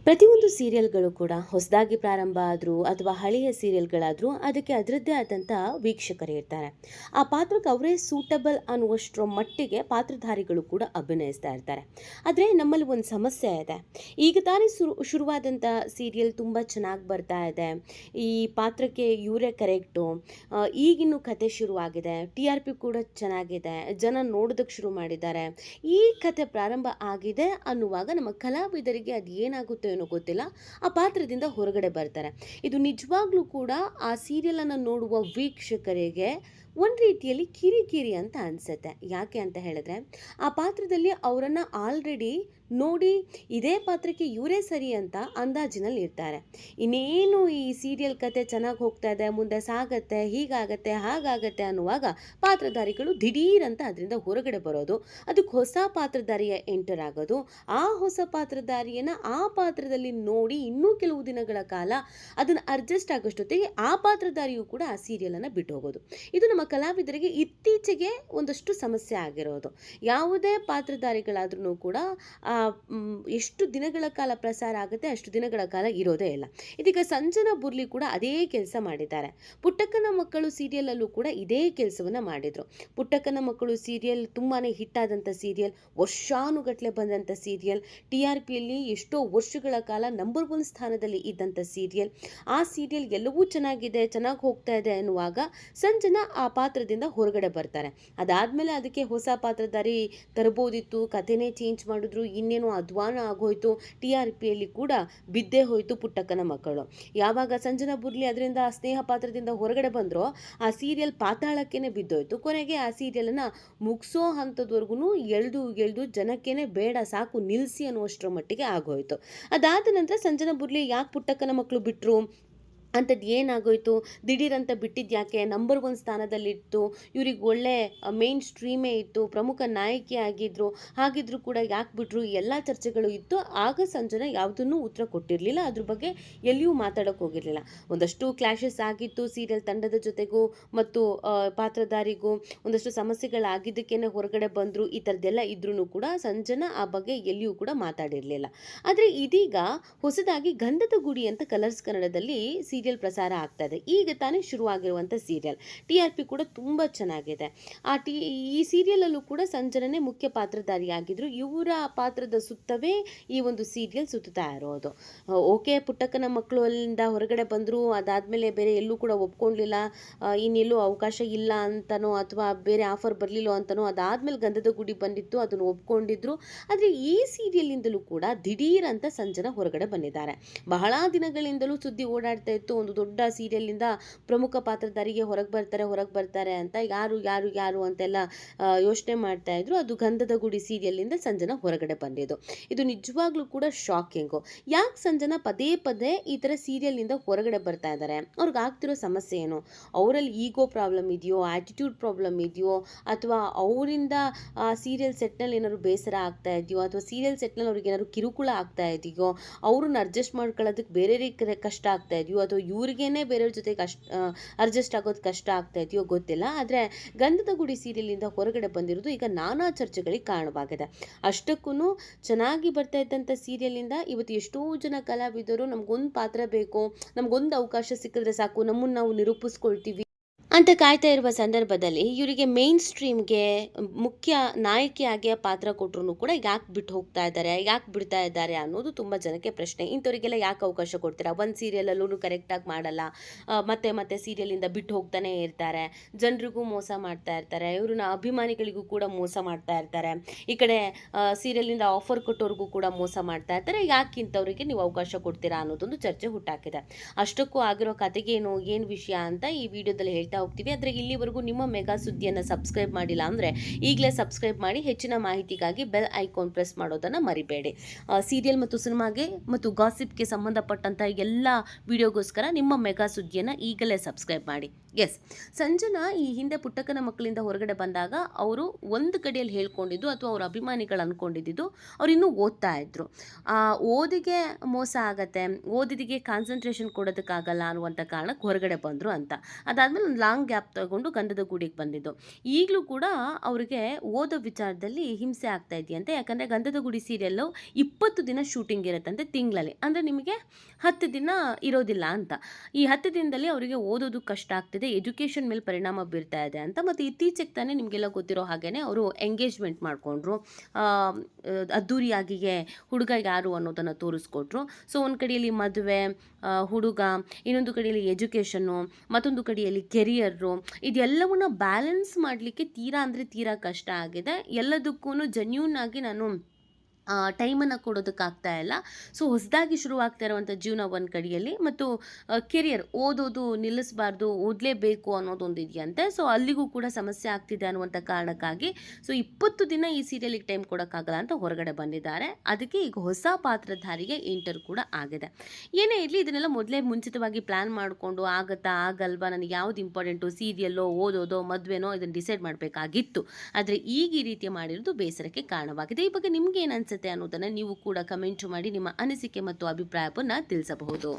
ಪ್ರತಿಯೊಂದು ಸೀರಿಯಲ್ಗಳು ಕೂಡ ಹೊಸದಾಗಿ ಪ್ರಾರಂಭ ಆದರೂ ಅಥವಾ ಹಳೆಯ ಸೀರಿಯಲ್ಗಳಾದರೂ ಅದಕ್ಕೆ ಅದರದ್ದೇ ಆದಂಥ ವೀಕ್ಷಕರು ಇರ್ತಾರೆ. ಆ ಪಾತ್ರಕ್ಕೆ ಅವರೇ ಸೂಟಬಲ್ ಅನ್ನುವಷ್ಟರ ಮಟ್ಟಿಗೆ ಪಾತ್ರಧಾರಿಗಳು ಕೂಡ ಅಭಿನಯಿಸ್ತಾ ಇರ್ತಾರೆ. ಆದರೆ ನಮ್ಮಲ್ಲಿ ಒಂದು ಸಮಸ್ಯೆ ಇದೆ. ಈಗ ತಾನೇ ಶುರುವಾದಂಥ ಸೀರಿಯಲ್ ತುಂಬ ಚೆನ್ನಾಗಿ ಬರ್ತಾ ಇದೆ, ಈ ಪಾತ್ರಕ್ಕೆ ಇವರೇ ಕರೆಕ್ಟು, ಈಗಿನ್ನೂ ಕತೆ ಶುರುವಾಗಿದೆ, TRP ಕೂಡ ಚೆನ್ನಾಗಿದೆ, ಜನ ನೋಡೋದಕ್ಕೆ ಶುರು ಮಾಡಿದ್ದಾರೆ, ಈ ಕತೆ ಪ್ರಾರಂಭ ಆಗಿದೆ ಅನ್ನುವಾಗ ನಮ್ಮ ಕಲಾವಿದರಿಗೆ ಅದು ಏನಾಗುತ್ತೆ ಏನೋ ಗೊತ್ತಿಲ್ಲ, ಆ ಪಾತ್ರದಿಂದ ಹೊರಗಡೆ ಬರ್ತಾರೆ. ಇದು ನಿಜವಾಗ್ಲೂ ಕೂಡ ಆ ಸೀರಿಯಲನ್ನು ನೋಡುವ ವೀಕ್ಷಕರಿಗೆ ಒಂದು ರೀತಿಯಲ್ಲಿ ಕಿರಿಕಿರಿ ಅಂತ ಅನಿಸುತ್ತೆ. ಯಾಕೆ ಅಂತ ಹೇಳಿದ್ರೆ, ಆ ಪಾತ್ರದಲ್ಲಿ ಅವರನ್ನು ಆಲ್ರೆಡಿ ನೋಡಿ ಇದೇ ಪಾತ್ರಕ್ಕೆ ಇವರೇ ಸರಿ ಅಂತ ಅಂದಾಜಿನಲ್ಲಿ ಇರ್ತಾರೆ. ಇನ್ನೇನು ಈ ಸೀರಿಯಲ್ ಕತೆ ಚೆನ್ನಾಗಿ ಹೋಗ್ತಾ ಇದೆ, ಮುಂದೆ ಸಾಗತ್ತೆ, ಹೀಗಾಗತ್ತೆ ಹಾಗಾಗತ್ತೆ ಅನ್ನುವಾಗ ಪಾತ್ರಧಾರಿಗಳು ದಿಢೀರಂತ ಅದರಿಂದ ಹೊರಗಡೆ ಬರೋದು, ಅದಕ್ಕೆ ಹೊಸ ಪಾತ್ರಧಾರಿಯ ಎಂಟರ್ ಆಗೋದು, ಆ ಹೊಸ ಪಾತ್ರಧಾರಿಯನ್ನು ಆ ಪಾತ್ರದಲ್ಲಿ ನೋಡಿ ಇನ್ನೂ ಕೆಲವು ದಿನಗಳ ಕಾಲ ಅದನ್ನು ಅಡ್ಜಸ್ಟ್ ಆಗೋಷ್ಟೊತ್ತಿಗೆ ಆ ಪಾತ್ರಧಾರಿಯು ಕೂಡ ಆ ಸೀರಿಯಲನ್ನು ಬಿಟ್ಟು ಹೋಗೋದು. ಇದು ನಮ್ಮ ಕಲಾವಿದರಿಗೆ ಇತ್ತೀಚೆಗೆ ಒಂದಷ್ಟು ಸಮಸ್ಯೆ ಆಗಿರೋದು. ಯಾವುದೇ ಪಾತ್ರಧಾರಿಗಳಾದ್ರೂ ಕೂಡ ಎಷ್ಟು ದಿನಗಳ ಕಾಲ ಪ್ರಸಾರ ಆಗುತ್ತೆ ಅಷ್ಟು ದಿನಗಳ ಕಾಲ ಇರೋದೇ ಇಲ್ಲ. ಇದೀಗ ಸಂಜನಾ ಬುರ್ಲಿ ಕೂಡ ಅದೇ ಕೆಲಸ ಮಾಡಿದ್ದಾರೆ. ಪುಟ್ಟಕ್ಕನ ಮಕ್ಕಳು ಸೀರಿಯಲಲ್ಲೂ ಕೂಡ ಇದೇ ಕೆಲಸವನ್ನು ಮಾಡಿದರು. ಪುಟ್ಟಕ್ಕನ ಮಕ್ಕಳು ಸೀರಿಯಲ್ ತುಂಬಾ ಹಿಟ್ಟಾದಂಥ ಸೀರಿಯಲ್, ವರ್ಷಾನುಗಟ್ಟಲೆ ಬಂದಂಥ ಸೀರಿಯಲ್, TRPಯಲ್ಲಿ ಎಷ್ಟೋ ವರ್ಷಗಳ ಕಾಲ ನಂಬರ್ 1 ಸ್ಥಾನದಲ್ಲಿ ಇದ್ದಂಥ ಸೀರಿಯಲ್. ಆ ಸೀರಿಯಲ್ ಎಲ್ಲವೂ ಚೆನ್ನಾಗಿದೆ, ಚೆನ್ನಾಗಿ ಹೋಗ್ತಾ ಇದೆ ಅನ್ನುವಾಗ ಸಂಜನಾ ಆ ಪಾತ್ರದಿಂದ ಹೊರಗಡೆ ಬರ್ತಾರೆ. ಅದಾದಮೇಲೆ ಅದಕ್ಕೆ ಹೊಸ ಪಾತ್ರಧಾರಿ ತರಬೋದಿತ್ತು, ಕಥೆನೇ ಚೇಂಜ್ ಮಾಡಿದ್ರು, ಇನ್ನೇನೋ ಅಧ್ವಾನ ಆಗೋಯ್ತು, TRPಯಲ್ಲಿ ಕೂಡ ಬಿದ್ದೇ ಹೋಯಿತು ಪುಟ್ಟಕ್ಕನ ಮಕ್ಕಳು. ಯಾವಾಗ ಸಂಜನಾ ಬುರ್ಲಿ ಅದರಿಂದ ಸ್ನೇಹ ಪಾತ್ರದಿಂದ ಹೊರಗಡೆ ಬಂದರೋ ಆ ಸೀರಿಯಲ್ ಪಾತಾಳಕ್ಕೇನೆ ಬಿದ್ದೋಯ್ತು. ಕೊನೆಗೆ ಆ ಸೀರಿಯಲನ್ನು ಮುಗಿಸೋ ಹಂತದವರೆಗೂ ಎಳೆದು ಜನಕ್ಕೇನೆ ಬೇಡ ಸಾಕು ನಿಲ್ಲಿಸಿ ಅನ್ನುವಷ್ಟರ ಮಟ್ಟಿಗೆ ಆಗೋಯ್ತು. ಅದಾದ ನಂತರ ಸಂಜನಾ ಬುರ್ಲಿ ಯಾಕೆ ಪುಟ್ಟಕ್ಕನ ಮಕ್ಕಳು ಬಿಟ್ಟರು ಅಂಥದ್ದು ಏನಾಗೋಯ್ತು, ದಿಢೀರಂತ ಬಿಟ್ಟಿದ್ದು ಯಾಕೆ, ನಂಬರ್ 1 ಸ್ಥಾನದಲ್ಲಿತ್ತು, ಇವ್ರಿಗೆ ಒಳ್ಳೆ ಮೇನ್ ಸ್ಟ್ರೀಮೇ ಇತ್ತು, ಪ್ರಮುಖ ನಾಯಕಿ ಆಗಿದ್ರು, ಹಾಗಿದ್ರು ಕೂಡ ಯಾಕೆ ಬಿಟ್ಟರು, ಎಲ್ಲ ಚರ್ಚೆಗಳು ಇತ್ತು. ಆಗ ಸಂಜನಾ ಯಾವುದನ್ನೂ ಉತ್ತರ ಕೊಟ್ಟಿರಲಿಲ್ಲ, ಅದ್ರ ಬಗ್ಗೆ ಎಲ್ಲಿಯೂ ಮಾತಾಡೋಕ್ಕೆ ಹೋಗಿರಲಿಲ್ಲ. ಒಂದಷ್ಟು ಕ್ಲಾಶಸ್ ಆಗಿತ್ತು ಸೀರಿಯಲ್ ತಂಡದ ಜೊತೆಗೂ ಮತ್ತು ಪಾತ್ರಧಾರಿಗೂ, ಒಂದಷ್ಟು ಸಮಸ್ಯೆಗಳಾಗಿದ್ದಕ್ಕೇನೆ ಹೊರಗಡೆ ಬಂದರು, ಈ ಥರದ್ದೆಲ್ಲ ಇದ್ರೂ ಕೂಡ ಸಂಜನಾ ಆ ಬಗ್ಗೆ ಎಲ್ಲಿಯೂ ಕೂಡ ಮಾತಾಡಿರಲಿಲ್ಲ. ಆದರೆ ಇದೀಗ ಹೊಸದಾಗಿ ಗಂಧದ ಗುಡಿ ಅಂತ ಕಲರ್ಸ್ ಕನ್ನಡದಲ್ಲಿ ಸೀರಿಯಲ್ ಪ್ರಸಾರ ಆಗ್ತಾ ಇದೆ. ಈಗ ತಾನೇ ಶುರುವಾಗಿರುವಂಥ ಸೀರಿಯಲ್, TRP ಕೂಡ ತುಂಬ ಚೆನ್ನಾಗಿದೆ. ಈ ಸೀರಿಯಲಲ್ಲೂ ಕೂಡ ಸಂಜನನೇ ಮುಖ್ಯ ಪಾತ್ರಧಾರಿಯಾಗಿದ್ದರು. ಇವರ ಪಾತ್ರದ ಸುತ್ತವೇ ಈ ಒಂದು ಸೀರಿಯಲ್ ಸುತ್ತಾ ಇರೋದು. ಓಕೆ, ಪುಟ್ಟಕ್ಕನ ಮಕ್ಕಳು ಅಲ್ಲಿಂದ ಹೊರಗಡೆ ಬಂದರು, ಅದಾದಮೇಲೆ ಬೇರೆ ಎಲ್ಲೂ ಕೂಡ ಒಪ್ಕೊಳ್ಳಲಿಲ್ಲ, ಇನ್ನೆಲ್ಲೂ ಅವಕಾಶ ಇಲ್ಲ ಅಂತನೋ ಅಥವಾ ಬೇರೆ ಆಫರ್ ಬರಲಿಲ್ಲ ಅಂತನೋ, ಅದಾದಮೇಲೆ ಗಂಧದ ಗುಡಿ ಬಂದಿತ್ತು, ಅದನ್ನು ಒಪ್ಕೊಂಡಿದ್ರು. ಆದರೆ ಈ ಸೀರಿಯಲಿಂದಲೂ ಕೂಡ ದಿಢೀರ್ ಅಂತ ಸಂಜನಾ ಹೊರಗಡೆ ಬಂದಿದ್ದಾರೆ. ಬಹಳ ದಿನಗಳಿಂದಲೂ ಸುದ್ದಿ ಓಡಾಡ್ತಾ ಇತ್ತು, ಒಂದು ದೊಡ್ಡ ಸೀರಿಯಲ್ನಿಂದ ಪ್ರಮುಖ ಪಾತ್ರಧಾರಿಗೆ ಹೊರಗೆ ಬರ್ತಾರೆ ಅಂತ ಯಾರು ಅಂತೆಲ್ಲ ಯೋಚನೆ ಮಾಡ್ತಾ ಇದ್ರು. ಅದು ಗಂಧದ ಗುಡಿ ಸೀರಿಯಲ್ನಿಂದ ಸಂಜನಾ ಹೊರಗಡೆ ಬಂದಿದ್ದು. ಇದು ನಿಜವಾಗ್ಲೂ ಕೂಡ ಶಾಕಿಂಗು. ಯಾಕೆ ಸಂಜನಾ ಪದೇ ಪದೇ ಈ ಥರ ಸೀರಿಯಲ್ನಿಂದ ಹೊರಗಡೆ ಬರ್ತಾ ಇದ್ದಾರೆ, ಅವ್ರಿಗೆ ಆಗ್ತಿರೋ ಸಮಸ್ಯೆ ಏನು, ಅವರಲ್ಲಿ ಈಗೋ ಪ್ರಾಬ್ಲಮ್ ಇದೆಯೋ, ಆ್ಯಟಿಟ್ಯೂಡ್ ಪ್ರಾಬ್ಲಮ್ ಇದೆಯೋ, ಅಥವಾ ಅವರಿಂದ ಸೀರಿಯಲ್ ಸೆಟ್ನಲ್ಲಿ ಏನಾದ್ರು ಬೇಸರ ಆಗ್ತಾ ಇದೆಯೋ, ಅಥವಾ ಸೀರಿಯಲ್ ಸೆಟ್ನಲ್ಲಿ ಅವ್ರಿಗೆ ಏನಾದ್ರು ಕಿರುಕುಳ ಆಗ್ತಾ ಇದೆಯೋ, ಅವ್ರನ್ನ ಅಡ್ಜಸ್ಟ್ ಮಾಡ್ಕೊಳ್ಳೋದಕ್ಕೆ ಬೇರೆಯವ್ರಿಗೆ ಕಷ್ಟ ಆಗ್ತಾ ಇದೆಯೋ, ಅಥವಾ ಇವ್ರಿಗೇನೆ ಬೇರೆಯವ್ರ ಜೊತೆ ಅಡ್ಜಸ್ಟ್ ಆಗೋದು ಕಷ್ಟ ಆಗ್ತಾ ಇದೆಯೋ ಗೊತ್ತಿಲ್ಲ. ಆದರೆ ಗಂಧದ ಗುಡಿ ಸೀರಿಯಲಿಂದ ಹೊರಗಡೆ ಬಂದಿರೋದು ಈಗ ನಾನಾ ಚರ್ಚೆಗಳಿಗೆ ಕಾರಣವಾಗಿದೆ. ಅಷ್ಟಕ್ಕೂ ಚೆನ್ನಾಗಿ ಬರ್ತಾ ಇದ್ದಂಥ ಸೀರಿಯಲಿಂದ ಇವತ್ತು ಎಷ್ಟೋ ಜನ ಕಲಾವಿದರು ನಮಗೊಂದು ಪಾತ್ರ ಬೇಕು, ನಮಗೊಂದು ಅವಕಾಶ ಸಿಕ್ಕಿದ್ರೆ ಸಾಕು, ನಮ್ಮನ್ನು ನಾವು ನಿರೂಪಿಸ್ಕೊಳ್ತೀವಿ ಅಂತ ಕಾಯ್ತಾ ಇರುವ ಸಂದರ್ಭದಲ್ಲಿ ಇವರಿಗೆ ಮೇನ್ ಸ್ಟ್ರೀಮ್ಗೆ ಮುಖ್ಯ ನಾಯಕಿಯಾಗಿ ಪಾತ್ರ ಕೊಟ್ಟರು ಕೂಡ ಯಾಕೆ ಬಿಟ್ಟು ಹೋಗ್ತಾ ಇದ್ದಾರೆ, ಯಾಕೆ ಬಿಡ್ತಾ ಇದ್ದಾರೆ ಅನ್ನೋದು ತುಂಬ ಜನಕ್ಕೆ ಪ್ರಶ್ನೆ. ಇಂಥವರಿಗೆಲ್ಲ ಯಾಕೆ ಅವಕಾಶ ಕೊಡ್ತೀರಾ, ಒಂದು ಸೀರಿಯಲಲ್ಲೂ ಕರೆಕ್ಟಾಗಿ ಮಾಡಲ್ಲ, ಮತ್ತೆ ಸೀರಿಯಲಿಂದ ಬಿಟ್ಟು ಹೋಗ್ತಾನೆ ಇರ್ತಾರೆ, ಜನರಿಗೂ ಮೋಸ ಮಾಡ್ತಾ ಇರ್ತಾರೆ, ಇವ್ರನ್ನ ಅಭಿಮಾನಿಗಳಿಗೂ ಕೂಡ ಮೋಸ ಮಾಡ್ತಾ ಇರ್ತಾರೆ, ಈ ಕಡೆ ಸೀರಿಯಲಿಂದ ಆಫರ್ ಕೊಟ್ಟವ್ರಿಗೂ ಕೂಡ ಮೋಸ ಮಾಡ್ತಾ ಇರ್ತಾರೆ, ಯಾಕೆ ಇಂಥವ್ರಿಗೆ ನೀವು ಅವಕಾಶ ಕೊಡ್ತೀರಾ ಅನ್ನೋದೊಂದು ಚರ್ಚೆ ಹುಟ್ಟಾಕಿದೆ. ಅಷ್ಟಕ್ಕೂ ಆಗಿರೋ ಕತೆಗೇನು ಏನು ವಿಷಯ ಅಂತ ಈ ವಿಡಿಯೋದಲ್ಲಿ ಹೇಳ್ತಾ ಹೋಗ್ತೀವಿ. ಆದರೆ ಇಲ್ಲಿವರೆಗೂ ನಿಮ್ಮ ಮೆಗಾ ಸುದ್ದಿಯನ್ನು ಸಬ್ಸ್ಕ್ರೈಬ್ ಮಾಡಿಲ್ಲ ಅಂದರೆ ಈಗಲೇ ಸಬ್ಸ್ಕ್ರೈಬ್ ಮಾಡಿ, ಹೆಚ್ಚಿನ ಮಾಹಿತಿಗಾಗಿ ಬೆಲ್ ಐಕಾನ್ ಪ್ರೆಸ್ ಮಾಡೋದನ್ನು ಮರಿಬೇಡಿ. ಸೀರಿಯಲ್ ಮತ್ತು ಸಿನಿಮಾಗೆ ಮತ್ತು ಗಾಸಿಪ್ಗೆ ಸಂಬಂಧಪಟ್ಟಂಥ ಎಲ್ಲ ವಿಡಿಯೋಗೋಸ್ಕರ ನಿಮ್ಮ ಮೆಗಾ ಸುದ್ದಿಯನ್ನು ಈಗಲೇ ಸಬ್ಸ್ಕ್ರೈಬ್ ಮಾಡಿ. ಎಸ್. ಸಂಜನಾ ಈ ಹಿಂದೆ ಪುಟ್ಟಕ್ಕನ ಮಕ್ಕಳಿಂದ ಹೊರಗಡೆ ಬಂದಾಗ ಅವರು ಒಂದು ಕಡೆಯಲ್ಲಿ ಹೇಳ್ಕೊಂಡಿದ್ದು ಅಥವಾ ಅವ್ರ ಅಭಿಮಾನಿಗಳು ಅಂದ್ಕೊಂಡಿದ್ದು ಅವ್ರು ಇನ್ನೂ ಓದ್ತಾ ಇದ್ರು. ಓದಿಗೆ ಮೋಸ ಆಗತ್ತೆ, ಓದಿದಿಗೆ ಕಾನ್ಸಂಟ್ರೇಷನ್ ಕೊಡೋದಕ್ಕಾಗಲ್ಲ ಅನ್ನುವಂಥ ಕಾರಣಕ್ಕೆ ಹೊರಗಡೆ ಬಂದರು ಅಂತ. ಅದಾದಮೇಲೆ ಒಂದು ಲಾಂಗ್ ಗ್ಯಾಪ್ ತಗೊಂಡು ಗಂಧದ ಗುಡಿಗೆ ಬಂದಿದ್ದು. ಈಗಲೂ ಕೂಡ ಅವರಿಗೆ ಓದೋ ವಿಚಾರದಲ್ಲಿ ಹಿಂಸೆ ಆಗ್ತಾ ಇದೆಯಂತೆ. ಯಾಕಂದರೆ ಗಂಧದ ಗುಡಿ ಸೀರಿಯಲ್ಲು 20 ದಿನ ಶೂಟಿಂಗ್ ಇರುತ್ತಂತೆ ತಿಂಗಳಲ್ಲಿ. ಅಂದರೆ ನಿಮಗೆ 10 ದಿನ ಇರೋದಿಲ್ಲ ಅಂತ. ಈ 10 ದಿನದಲ್ಲಿ ಅವರಿಗೆ ಓದೋದು ಕಷ್ಟ ಆಗ್ತಿದೆ, ಎಜುಕೇಷನ್ ಮೇಲೆ ಪರಿಣಾಮ ಬೀರ್ತಾ ಇದೆ ಅಂತ. ಮತ್ತು ಇತ್ತೀಚೆಗೆ ತಾನೇ ನಿಮಗೆಲ್ಲ ಗೊತ್ತಿರೋ ಹಾಗೇ ಅವರು ಎಂಗೇಜ್ಮೆಂಟ್ ಮಾಡಿಕೊಂಡ್ರು. ಅದ್ದೂರಿಯಾಗಿಯೇ ಹುಡುಗ ಯಾರು ಅನ್ನೋದನ್ನು ತೋರಿಸ್ಕೊಟ್ರು. ಸೊ ಒಂದು ಕಡೆಯಲ್ಲಿ ಮದುವೆ, ಹುಡುಗ, ಇನ್ನೊಂದು ಕಡೆಯಲ್ಲಿ ಎಜುಕೇಷನ್ನು, ಮತ್ತೊಂದು ಕಡೆಯಲ್ಲಿ ಕೆರಿಯರು, ಇದೆಲ್ಲವನ್ನ ಬ್ಯಾಲೆನ್ಸ್ ಮಾಡಲಿಕ್ಕೆ ತೀರಾ ಅಂದರೆ ತೀರಾ ಕಷ್ಟ ಆಗಿದೆ. ಎಲ್ಲದಕ್ಕೂ ಜೆನ್ಯೂನ್ ಆಗಿ ನಾನು ಟೈಮನ್ನು ಕೊಡೋದಕ್ಕಾಗ್ತಾ ಇಲ್ಲ. ಸೊ ಹೊಸದಾಗಿ ಶುರುವಾಗ್ತಾ ಇರುವಂಥ ಜೀವನ ಒಂದು ಕಡೆಯಲ್ಲಿ, ಮತ್ತು ಕೆರಿಯರ್ ಓದೋದು ನಿಲ್ಲಿಸಬಾರ್ದು, ಓದಲೇಬೇಕು ಅನ್ನೋದೊಂದು ಇದೆಯಂತೆ. ಸೊ ಅಲ್ಲಿಗೂ ಕೂಡ ಸಮಸ್ಯೆ ಆಗ್ತಿದೆ ಅನ್ನುವಂಥ ಕಾರಣಕ್ಕಾಗಿ ಸೊ 20 ದಿನ ಈ ಸೀರಿಯಲಿಗೆ ಟೈಮ್ ಕೊಡೋಕ್ಕಾಗಲ್ಲ ಅಂತ ಹೊರಗಡೆ ಬಂದಿದ್ದಾರೆ. ಅದಕ್ಕೆ ಈಗ ಹೊಸ ಪಾತ್ರಧಾರಿಗೆ ಇಂಟರ್ ಕೂಡ ಆಗಿದೆ. ಏನೇ ಇರಲಿ, ಇದನ್ನೆಲ್ಲ ಮೊದಲೇ ಮುಂಚಿತವಾಗಿ ಪ್ಲ್ಯಾನ್ ಮಾಡಿಕೊಂಡು ಆಗುತ್ತಾ ಆಗಲ್ವಾ, ನನಗೆ ಯಾವುದು ಇಂಪಾರ್ಟೆಂಟು, ಸೀರಿಯಲ್ಲೋ ಓದೋದೋ ಮದುವೆನೋ ಇದನ್ನು ಡಿಸೈಡ್ ಮಾಡಬೇಕಾಗಿತ್ತು. ಆದರೆ ಈಗ ಈ ರೀತಿ ಮಾಡಿರೋದು ಬೇಸರಕ್ಕೆ ಕಾರಣವಾಗಿದೆ. ಈ ಬಗ್ಗೆ ನಿಮ್ಗೆ ಏನು ಅನ್ಸುತ್ತೆ ಅನ್ನೋದನ್ನು ನೀವು ಕೂಡ ಕಮೆಂಟ್ ಮಾಡಿ ನಿಮ್ಮ ಅನಿಸಿಕೆ ಮತ್ತು ಅಭಿಪ್ರಾಯವನ್ನು ತಿಳಿಸಬಹುದು.